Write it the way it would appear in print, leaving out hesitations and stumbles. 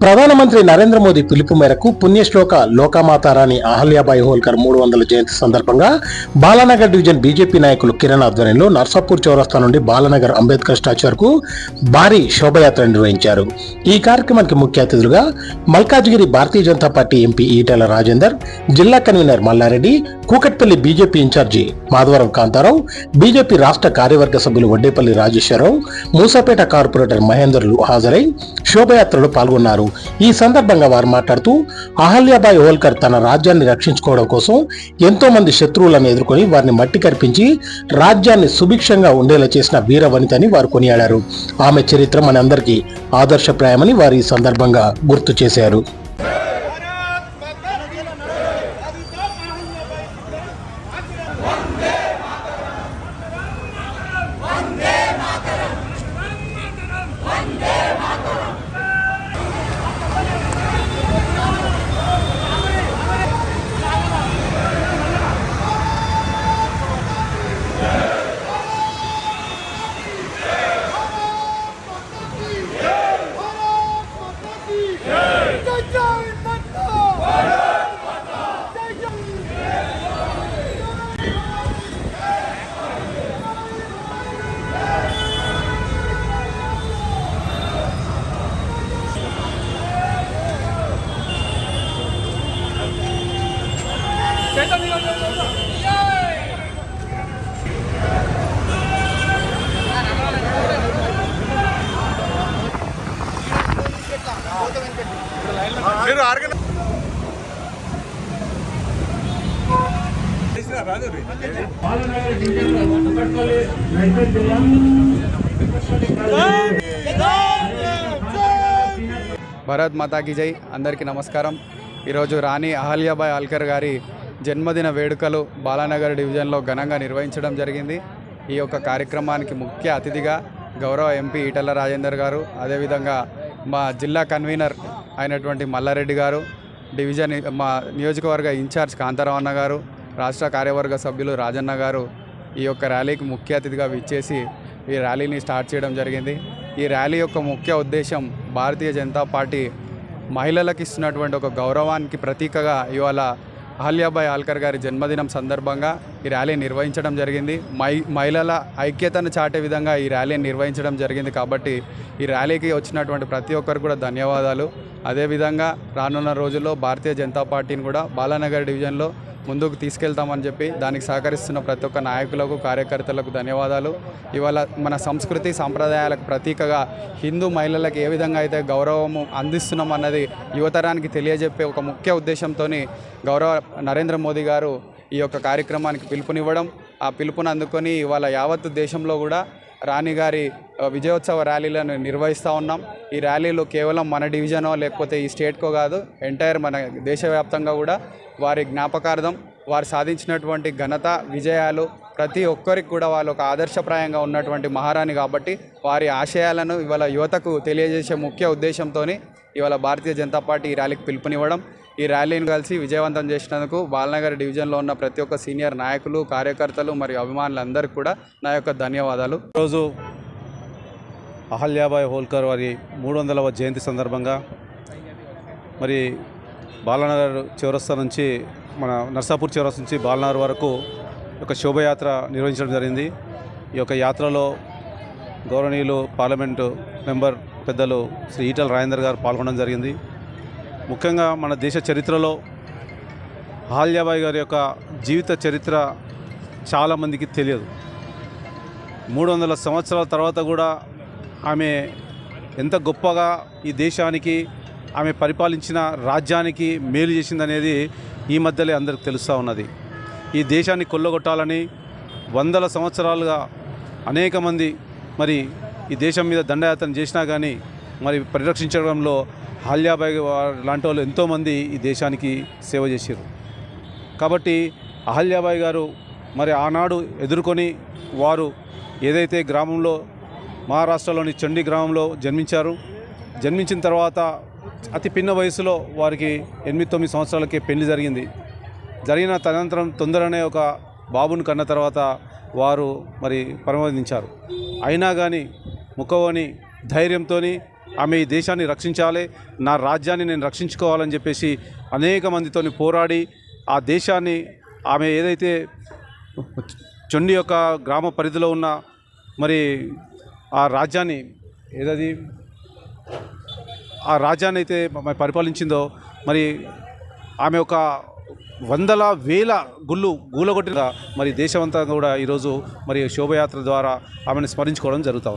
ప్రధానమంత్రి నరేంద్ర మోదీ పిలుపు మేరకు పుణ్యశ్లోక లోకమాతారాణి అహల్యాబాయి హోల్కర్ 300 జయంతి సందర్భంగా బాలానగర్ డివిజన్ బీజేపీ నాయకులు కిరణ్ ఆధ్వర్యంలో నర్సాపూర్ చౌరస్తా నుండి బాలానగర్ అంబేద్కర్ స్టాచ్యూ వరకు భారీ శోభయాత్ర నిర్వహించారు. ఈ కార్యక్రమానికి ముఖ్య అతిథులుగా మల్కాజ్గిరి భారతీయ జనతా పార్టీ ఎంపీ ఈటెల రాజేందర్, జిల్లా convener Mallareddy, Kukatpally BJP in charge Madhavaram Kantharao, BJP రాష్ట్ర కార్యవర్గ సభ్యులు వడ్డేపల్లి రాజేశ్వరరావు, మూసాపేట కార్పొరేటర్ మహేందర్లు హాజరై శోభయాత్రలో పాల్గొన్నారు. ఈ సందర్భంగా వారు మాట్లాడుతూ అహల్యాబాయి హోల్కర్ తన రాజ్యాన్ని రక్షించుకోవడం కోసం ఎంతో మంది శత్రువులను ఎదుర్కొని వారిని మట్టి కర్పించి రాజ్యాన్ని సుభిక్షంగా ఉండేలా చేసిన వీర వనితని వారు కొనియాడారు. ఆమె చరిత్ర మనందరికీ ఆదర్శప్రాయమని వారు ఈ సందర్భంగా గుర్తు చేశారు. భారత్ మాతాకి జై. అందరికీ నమస్కారం. ఈరోజు రాణి అహల్యాబాయి హోల్కర్ గారి జన్మదిన వేడుకలు బాలానగర్ డివిజన్లో ఘనంగా నిర్వహించడం జరిగింది. ఈ యొక్క కార్యక్రమానికి ముఖ్య అతిథిగా గౌరవ ఎంపీ ఈటెల రాజేందర్ గారు, అదేవిధంగా మా జిల్లా కన్వీనర్ అయినటువంటి మల్లారెడ్డి గారు, డివిజన్ మా నియోజకవర్గ ఇన్ఛార్జ్ కాంతారావు అన్న గారు, రాష్ట్ర కార్యవర్గ సభ్యులు రాజన్న గారు ఈ యొక్క ర్యాలీకి ముఖ్య అతిథిగా విచ్చేసి ఈ ర్యాలీని స్టార్ట్ చేయడం జరిగింది. ఈ ర్యాలీ యొక్క ముఖ్య ఉద్దేశం భారతీయ జనతా పార్టీ మహిళలకు ఇస్తున్నటువంటి ఒక గౌరవానికి ప్రతీకగా ఇవాళ అహల్యాబాయి హోల్కర్ గారి జన్మదినం సందర్భంగా ఈ ర్యాలీ నిర్వహించడం జరిగింది. మహిళల ఐక్యతను చాటే విధంగా ఈ ర్యాలీని నిర్వహించడం జరిగింది. కాబట్టి ఈ ర్యాలీకి వచ్చినటువంటి ప్రతి ఒక్కరు కూడా ధన్యవాదాలు. అదేవిధంగా రానున్న రోజుల్లో భారతీయ జనతా పార్టీని కూడా బాలానగర్ డివిజన్లో ముందుకు తీసుకెళ్తామని చెప్పి దానికి సహకరిస్తున్న ప్రతి ఒక్క నాయకులకు, కార్యకర్తలకు ధన్యవాదాలు. ఇవాళ మన సంస్కృతి సాంప్రదాయాలకు ప్రతీకగా హిందూ మహిళలకు ఏ విధంగా అయితే గౌరవము అందిస్తున్నాం అన్నది యువతరానికి తెలియజెప్పే ఒక ముఖ్య ఉద్దేశంతో గౌరవ నరేంద్ర మోదీ గారు ఈ యొక్క కార్యక్రమానికి పిలుపునివ్వడం, ఆ పిలుపుని అందుకొని ఇవాళ యావత్తు దేశంలో కూడా రాణి గారి విజయోత్సవ ర్యాలీలను నిర్వహిస్తూ ఉన్నాం. ఈ ర్యాలీలో కేవలం మన డివిజనో లేకపోతే ఈ స్టేట్కో కాదు, ఎంటైర్ మన దేశవ్యాప్తంగా కూడా వారి జ్ఞాపకార్థం, వారు సాధించినటువంటి ఘనత, విజయాలు ప్రతి ఒక్కరికి కూడా వాళ్ళు ఒక ఆదర్శప్రాయంగా ఉన్నటువంటి మహారాణి కాబట్టి వారి ఆశయాలను ఇవాళ యువతకు తెలియజేసే ముఖ్య ఉద్దేశంతో ఇవాళ భారతీయ జనతా పార్టీ ఈ ర్యాలీకి పిలుపునివ్వడం, ఈ ర్యాలీని కలిసి విజయవంతం చేసినందుకు బాలానగర్ డివిజన్లో ఉన్న ప్రతి ఒక్క సీనియర్ నాయకులు, కార్యకర్తలు మరియు అభిమానులందరికీ కూడా నా యొక్క ధన్యవాదాలు. ఈరోజు అహల్యాబాయి హోల్కర్ వారి 300వ జయంతి సందర్భంగా మరి బాలానగర్ చౌరస్తా నుంచి మన నర్సాపూర్ చౌరస్తా నుంచి బాలానగర్ వరకు ఒక శోభయాత్ర నిర్వహించడం జరిగింది. ఈ యొక్క యాత్రలో గౌరవనీయులు పార్లమెంటు మెంబర్ పెద్దలు శ్రీ ఈటెల రాజేందర్ గారు పాల్గొనడం జరిగింది. ముఖ్యంగా మన దేశ చరిత్రలో అహల్యాబాయి గారి యొక్క జీవిత చరిత్ర చాలామందికి తెలియదు. 300 సంవత్సరాల తర్వాత కూడా ఆమె ఎంత గొప్పగా ఈ దేశానికి, ఆమె పరిపాలించిన రాజ్యానికి మేలు చేసిందనేది ఈ మధ్యలో అందరికి తెలుస్తూ ఉన్నది. ఈ దేశాన్ని కొల్లగొట్టాలని వందల సంవత్సరాలుగా అనేక మంది మరి ఈ దేశం మీద దండయాత్ర చేసినా కానీ మరి పరిరక్షించడంలో అహల్యాబాయి లాంటి వాళ్ళు ఎంతోమంది ఈ దేశానికి సేవ చేశారు. కాబట్టి అహల్యాబాయి గారు మరి ఆనాడు ఎదుర్కొని వారు ఏదైతే గ్రామంలో మహారాష్ట్రలోని చండీ గ్రామంలో జన్మించారు, జన్మించిన తర్వాత అతి పిన్న వయసులో వారికి 8-9 సంవత్సరాలకే పెళ్లి జరిగింది. జరిగిన తదనంతరం తొందరనే ఒక బాబుని కన్న తర్వాత వారు మరి పరమపదించారు. అయినా కానీ ముఖవని ధైర్యంతో ఆమె ఈ దేశాన్ని రక్షించాలి, నా రాజ్యాన్ని నేను రక్షించుకోవాలని చెప్పేసి అనేక మందితోని పోరాడి ఆ దేశాన్ని ఆమె ఏదైతే చొండి యొక్క గ్రామ పరిధిలో ఉన్న మరి ఆ రాజ్యాన్ని ఏదది ఆ రాజ్యాన్ని అయితే పరిపాలించిందో మరి ఆమె ఒక వందల వేల గూలగొట్టిన మరి దేశమంతా కూడా ఈరోజు మరి శోభయాత్ర ద్వారా ఆమెను స్మరించుకోవడం జరుగుతూ ఉంది.